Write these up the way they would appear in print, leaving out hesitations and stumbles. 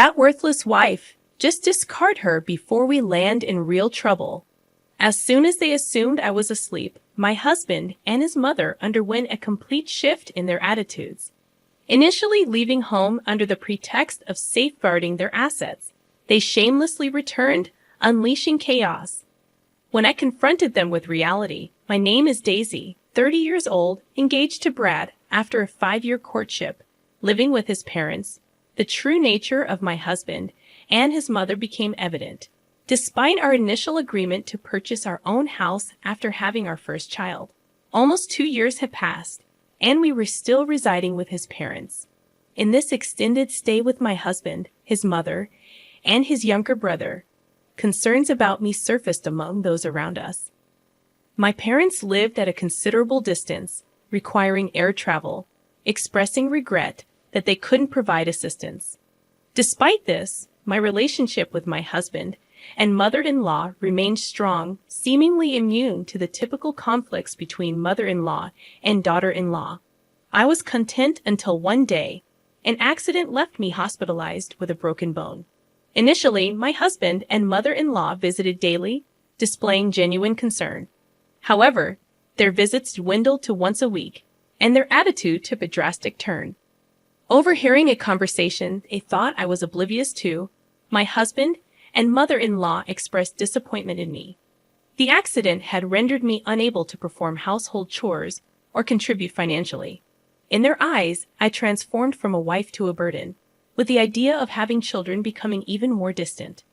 That worthless wife. Just discard her before we land in real trouble. As soon as they assumed I was asleep, my husband and his mother underwent a complete shift in their attitudes. Initially leaving home under the pretext of safeguarding their assets, they shamelessly returned, unleashing chaos. When I confronted them with reality, my name is Daisy, 30 years old, engaged to Brad after a 5-year courtship, living with his parents, the true nature of my husband and his mother became evident. Despite our initial agreement to purchase our own house after having our first child, almost 2 years had passed, and we were still residing with his parents. In this extended stay with my husband, his mother, and his younger brother, concerns about me surfaced among those around us. My parents lived at a considerable distance, requiring air travel, expressing regret that they couldn't provide assistance. Despite this, my relationship with my husband and mother-in-law remained strong, seemingly immune to the typical conflicts between mother-in-law and daughter-in-law. I was content until one day, an accident left me hospitalized with a broken bone. Initially, my husband and mother-in-law visited daily, displaying genuine concern. However, their visits dwindled to once a week, and their attitude took a drastic turn. Overhearing a conversation they thought I was oblivious to, my husband and mother-in-law expressed disappointment in me. The accident had rendered me unable to perform household chores or contribute financially. In their eyes, I transformed from a wife to a burden, with the idea of having children becoming even more distant.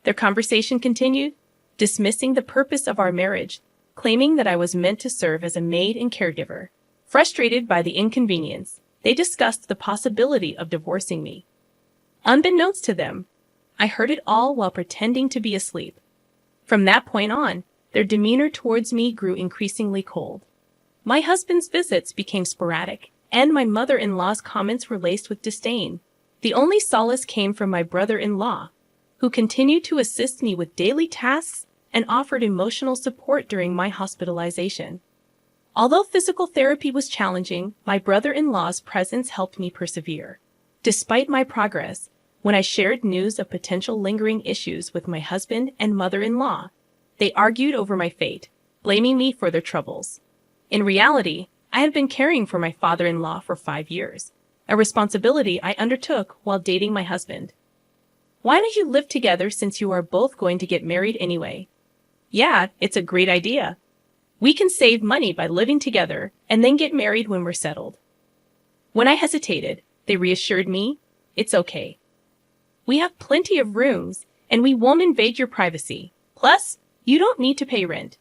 Their conversation continued, dismissing the purpose of our marriage, claiming that I was meant to serve as a maid and caregiver. Frustrated by the inconvenience, they discussed the possibility of divorcing me. Unbeknownst to them, I heard it all while pretending to be asleep. From that point on, their demeanor towards me grew increasingly cold. My husband's visits became sporadic, and my mother-in-law's comments were laced with disdain. The only solace came from my brother-in-law, who continued to assist me with daily tasks and offered emotional support during my hospitalization. Although physical therapy was challenging, my brother-in-law's presence helped me persevere. Despite my progress, when I shared news of potential lingering issues with my husband and mother-in-law, they argued over my fate, blaming me for their troubles. In reality, I had been caring for my father-in-law for 5 years, a responsibility I undertook while dating my husband. Why don't you live together since you are both going to get married anyway? Yeah, it's a great idea. We can save money by living together and then get married when we're settled. When I hesitated, they reassured me, it's okay. We have plenty of rooms, and we won't invade your privacy. Plus, you don't need to pay rent.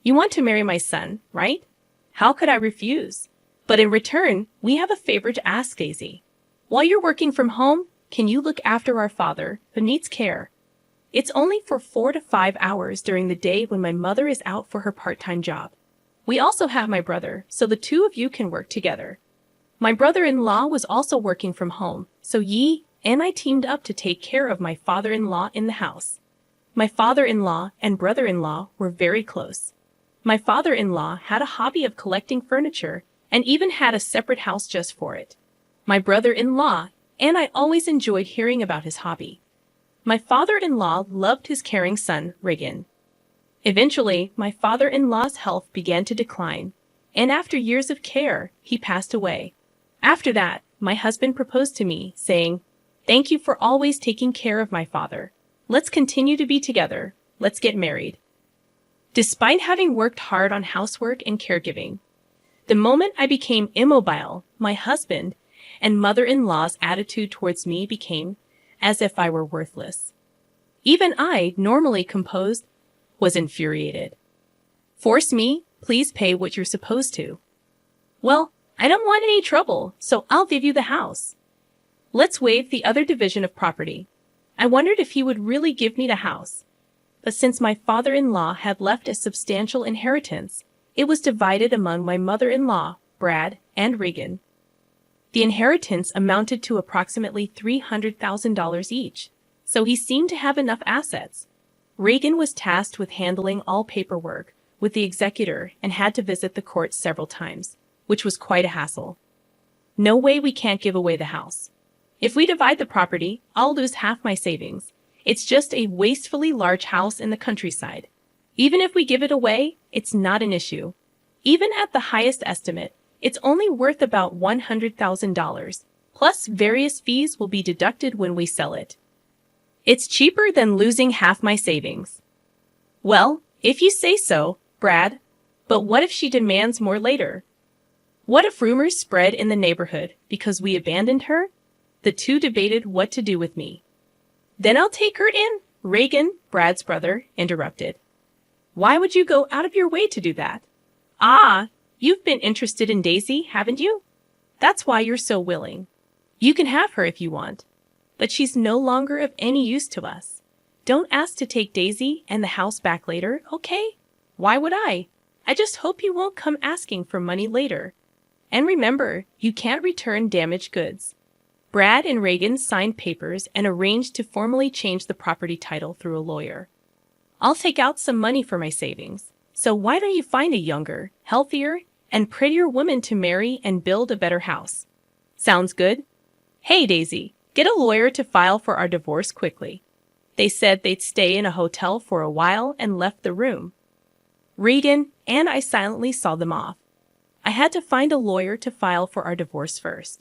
You want to marry my son, right? How could I refuse? But in return, we have a favor to ask, Daisy. While you're working from home, can you look after our father, who needs care? It's only for 4 to 5 hours during the day when my mother is out for her part-time job. We also have my brother, so the two of you can work together. My brother-in-law was also working from home, so Yi and I teamed up to take care of my father-in-law in the house. My father-in-law and brother-in-law were very close. My father-in-law had a hobby of collecting furniture and even had a separate house just for it. My brother-in-law and I always enjoyed hearing about his hobby. My father-in-law loved his caring son, Regan. Eventually, my father-in-law's health began to decline, and after years of care, he passed away. After that, my husband proposed to me, saying, "Thank you for always taking care of my father. Let's continue to be together. Let's get married." Despite having worked hard on housework and caregiving, the moment I became immobile, my husband and mother-in-law's attitude towards me became as if I were worthless. Even I, normally composed, was infuriated. "Force me, please pay what you're supposed to." "Well, I don't want any trouble, so I'll give you the house." Let's waive the other division of property. I wondered if he would really give me the house. But since my father-in-law had left a substantial inheritance, it was divided among my mother-in-law, Brad, and Regan. The inheritance amounted to approximately $300,000 each, so he seemed to have enough assets. Regan was tasked with handling all paperwork with the executor and had to visit the court several times, which was quite a hassle. "No way, we can't give away the house. If we divide the property, I'll lose half my savings. It's just a wastefully large house in the countryside. Even if we give it away, it's not an issue. Even at the highest estimate, it's only worth about $100,000, plus various fees will be deducted when we sell it. It's cheaper than losing half my savings. Well, if you say so, Brad. But what if she demands more later? What if rumors spread in the neighborhood because we abandoned her? The two debated what to do with me. Then I'll take her in, Reagan, Brad's brother, interrupted. Why would you go out of your way to do that? Ah, you've been interested in Daisy, haven't you? That's why you're so willing. You can have her if you want. But she's no longer of any use to us. Don't ask to take Daisy and the house back later, okay? Why would I? I just hope you won't come asking for money later. And remember, you can't return damaged goods. Brad and Reagan signed papers and arranged to formally change the property title through a lawyer. I'll take out some money for my savings. So why don't you find a younger, healthier, and prettier woman to marry and build a better house? Sounds good? Hey, Daisy, get a lawyer to file for our divorce quickly. They said they'd stay in a hotel for a while and left the room. Reagan and I silently saw them off. I had to find a lawyer to file for our divorce first.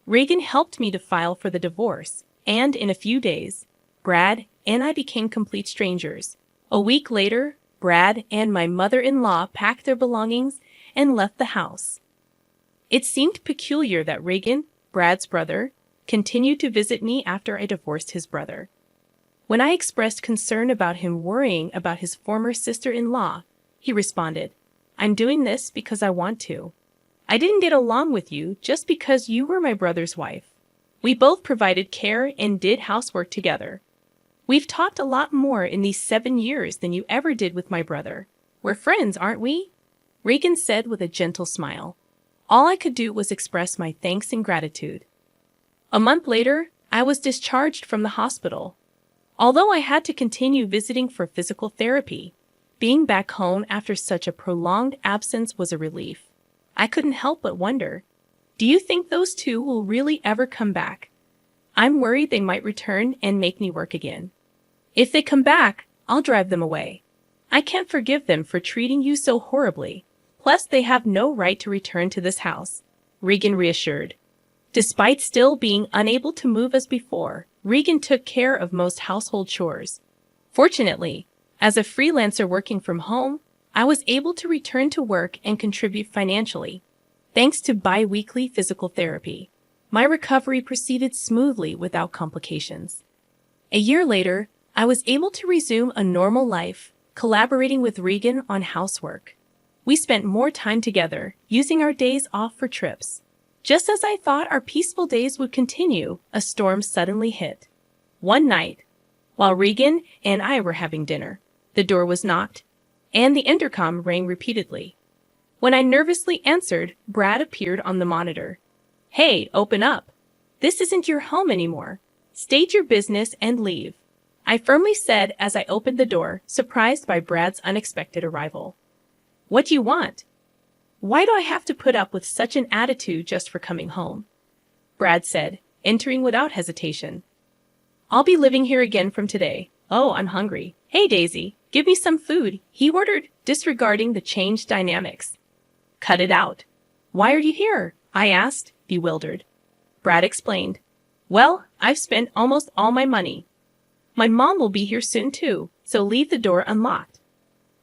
Reagan helped me to file for the divorce, and in a few days, Brad and I became complete strangers. A week later, Brad and my mother-in-law packed their belongings and left the house. It seemed peculiar that Reagan, Brad's brother, continued to visit me after I divorced his brother. When I expressed concern about him worrying about his former sister-in-law, he responded, I'm doing this because I want to. I didn't get along with you just because you were my brother's wife. We both provided care and did housework together. We've talked a lot more in these 7 years than you ever did with my brother. We're friends, aren't we? Reagan said with a gentle smile. All I could do was express my thanks and gratitude. A month later, I was discharged from the hospital. Although I had to continue visiting for physical therapy, being back home after such a prolonged absence was a relief. I couldn't help but wonder, do you think those two will really ever come back? I'm worried they might return and make me work again. If they come back, I'll drive them away. I can't forgive them for treating you so horribly. Plus, they have no right to return to this house, Reagan reassured. Despite still being unable to move as before, Reagan took care of most household chores. Fortunately, as a freelancer working from home, I was able to return to work and contribute financially. Thanks to bi-weekly physical therapy, my recovery proceeded smoothly without complications. A year later, I was able to resume a normal life, collaborating with Reagan on housework. We spent more time together, using our days off for trips. Just as I thought our peaceful days would continue, a storm suddenly hit. One night, while Reagan and I were having dinner, the door was knocked, and the intercom rang repeatedly. When I nervously answered, Brad appeared on the monitor. Hey, open up. This isn't your home anymore. State your business and leave, I firmly said as I opened the door, surprised by Brad's unexpected arrival. What do you want? Why do I have to put up with such an attitude just for coming home? Brad said, entering without hesitation. I'll be living here again from today. Oh, I'm hungry. Hey, Daisy, give me some food, he ordered, disregarding the changed dynamics. Cut it out. Why are you here? I asked, bewildered. Brad explained. Well, I've spent almost all my money. My mom will be here soon too, so leave the door unlocked.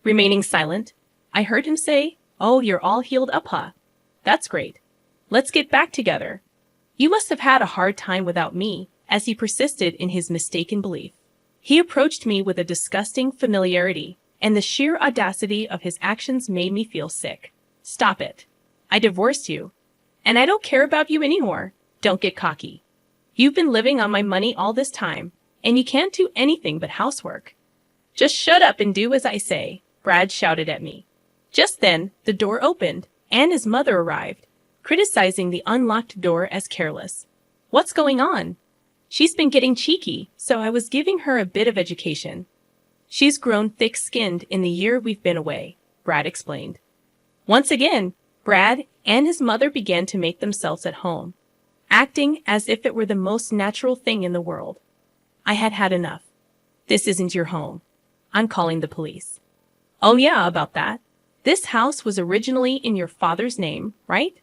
Remaining silent, I heard him say, Oh, you're all healed up, huh? That's great. Let's get back together. You must have had a hard time without me, as he persisted in his mistaken belief. He approached me with a disgusting familiarity, and the sheer audacity of his actions made me feel sick. Stop it. I divorced you. And I don't care about you anymore. Don't get cocky. You've been living on my money all this time, and you can't do anything but housework. Just shut up and do as I say, Brad shouted at me. Just then, the door opened, and his mother arrived, criticizing the unlocked door as careless. What's going on? She's been getting cheeky, so I was giving her a bit of education. She's grown thick-skinned in the year we've been away, Brad explained. Once again, Brad and his mother began to make themselves at home. acting as if it were the most natural thing in the world. I had had enough. This isn't your home. I'm calling the police. Oh yeah, about that. This house was originally in your father's name, right?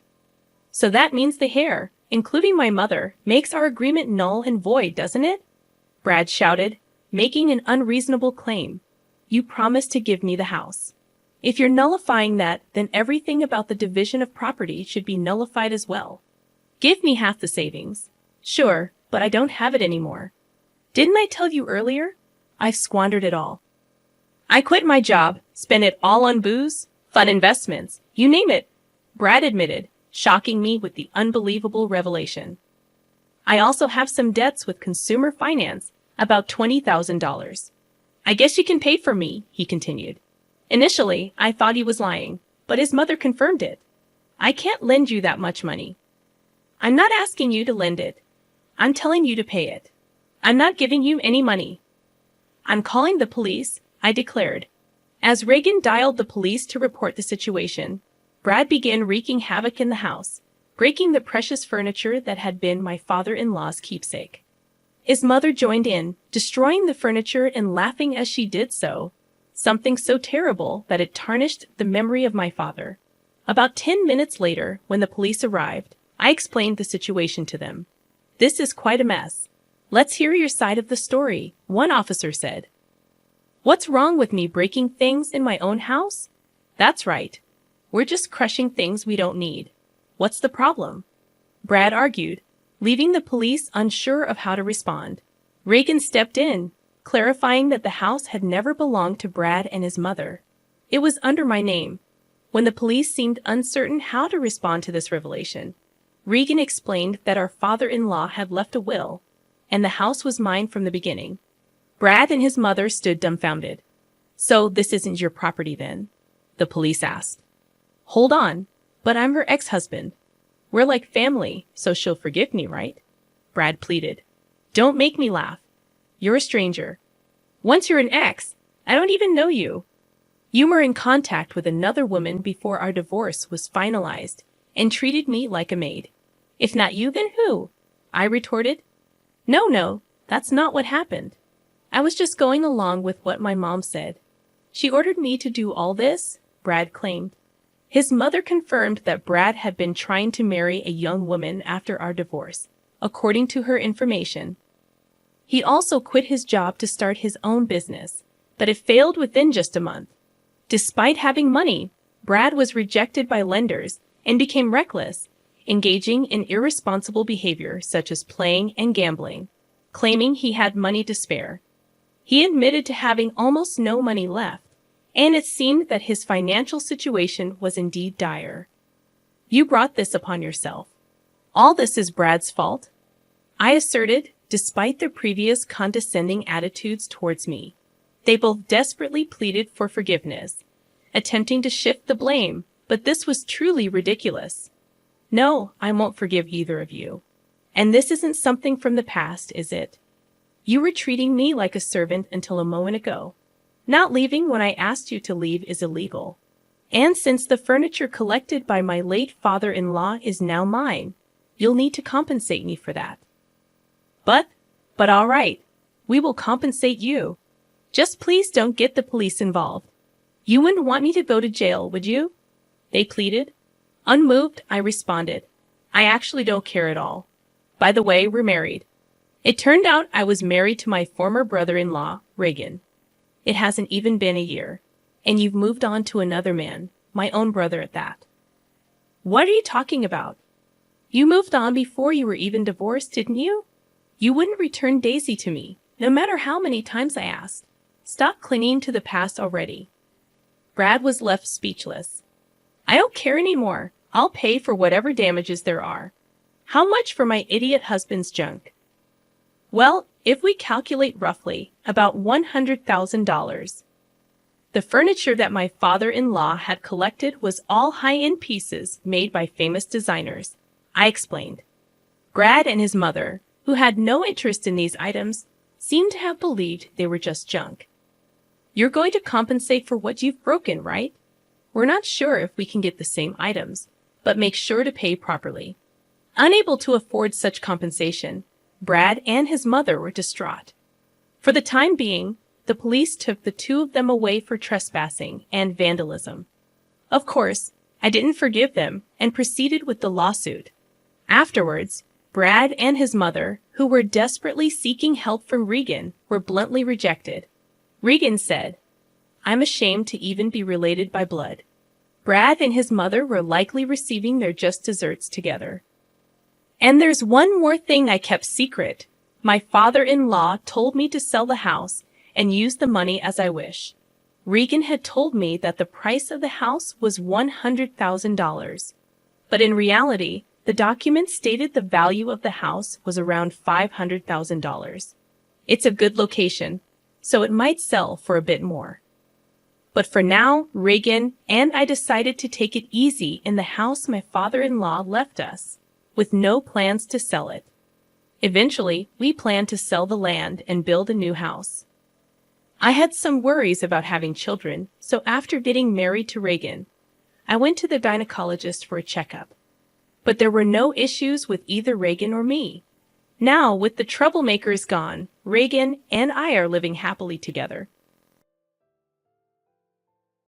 So that means the heir, including my mother, makes our agreement null and void, doesn't it? Brad shouted, making an unreasonable claim. You promised to give me the house. If you're nullifying that, then everything about the division of property should be nullified as well. Give me half the savings. Sure, but I don't have it anymore. Didn't I tell you earlier? I've squandered it all. I quit my job, spent it all on booze, fun investments, you name it, Brad admitted, shocking me with the unbelievable revelation. I also have some debts with consumer finance, about $20,000. I guess you can pay for me, he continued. Initially, I thought he was lying, but his mother confirmed it. I can't lend you that much money. I'm not asking you to lend it. I'm telling you to pay it. I'm not giving you any money. I'm calling the police, I declared. As Reagan dialed the police to report the situation, Brad began wreaking havoc in the house, breaking the precious furniture that had been my father-in-law's keepsake. His mother joined in, destroying the furniture and laughing as she did so, something so terrible that it tarnished the memory of my father. About 10 minutes later, when the police arrived, I explained the situation to them. This is quite a mess. Let's hear your side of the story, one officer said. What's wrong with me breaking things in my own house? That's right. We're just crushing things we don't need. What's the problem? Brad argued, leaving the police unsure of how to respond. Reagan stepped in, clarifying that the house had never belonged to Brad and his mother. It was under my name. When the police seemed uncertain how to respond to this revelation, Reagan explained that our father-in-law had left a will, and the house was mine from the beginning. Brad and his mother stood dumbfounded. So this isn't your property then? The police asked. Hold on, but I'm her ex-husband. We're like family, so she'll forgive me, right? Brad pleaded. Don't make me laugh. You're a stranger. Once you're an ex, I don't even know you. You were in contact with another woman before our divorce was finalized and treated me like a maid. If not you, then who? I retorted. No, that's not what happened. I was just going along with what my mom said. She ordered me to do all this, Brad claimed. His mother confirmed that Brad had been trying to marry a young woman after our divorce, according to her information. He also quit his job to start his own business, but it failed within just a month. Despite having money, Brad was rejected by lenders and became reckless, engaging in irresponsible behavior such as playing and gambling, claiming he had money to spare. He admitted to having almost no money left, and it seemed that his financial situation was indeed dire. You brought this upon yourself. All this is Brad's fault, I asserted, despite their previous condescending attitudes towards me. They both desperately pleaded for forgiveness, attempting to shift the blame, but this was truly ridiculous. No, I won't forgive either of you. And this isn't something from the past, is it? You were treating me like a servant until a moment ago. Not leaving when I asked you to leave is illegal. And since the furniture collected by my late father-in-law is now mine, you'll need to compensate me for that. But all right, we will compensate you. Just please don't get the police involved. You wouldn't want me to go to jail, would you? They pleaded. Unmoved, I responded. I actually don't care at all. By the way, we're married. It turned out I was married to my former brother-in-law, Reagan. It hasn't even been a year, and you've moved on to another man, my own brother at that. What are you talking about? You moved on before you were even divorced, didn't you? You wouldn't return Daisy to me, no matter how many times I asked. Stop clinging to the past already. Brad was left speechless. I don't care anymore. I'll pay for whatever damages there are. How much for my idiot husband's junk? Well, if we calculate roughly, about $100,000. The furniture that my father-in-law had collected was all high-end pieces made by famous designers, I explained. Brad and his mother, who had no interest in these items, seemed to have believed they were just junk. You're going to compensate for what you've broken, right? We're not sure if we can get the same items, but make sure to pay properly. Unable to afford such compensation, Brad and his mother were distraught. For the time being, the police took the two of them away for trespassing and vandalism. Of course, I didn't forgive them and proceeded with the lawsuit. Afterwards, Brad and his mother, who were desperately seeking help from Regan, were bluntly rejected. Regan said, "I'm ashamed to even be related by blood." Brad and his mother were likely receiving their just desserts together. And there's one more thing I kept secret. My father-in-law told me to sell the house and use the money as I wish. Regan had told me that the price of the house was $100,000. But in reality, the document stated the value of the house was around $500,000. It's a good location, so it might sell for a bit more. But for now, Regan and I decided to take it easy in the house my father-in-law left us, with no plans to sell it. Eventually, we planned to sell the land and build a new house. I had some worries about having children, so after getting married to Regan, I went to the gynecologist for a checkup. But there were no issues with either Regan or me. Now, with the troublemakers gone, Regan and I are living happily together.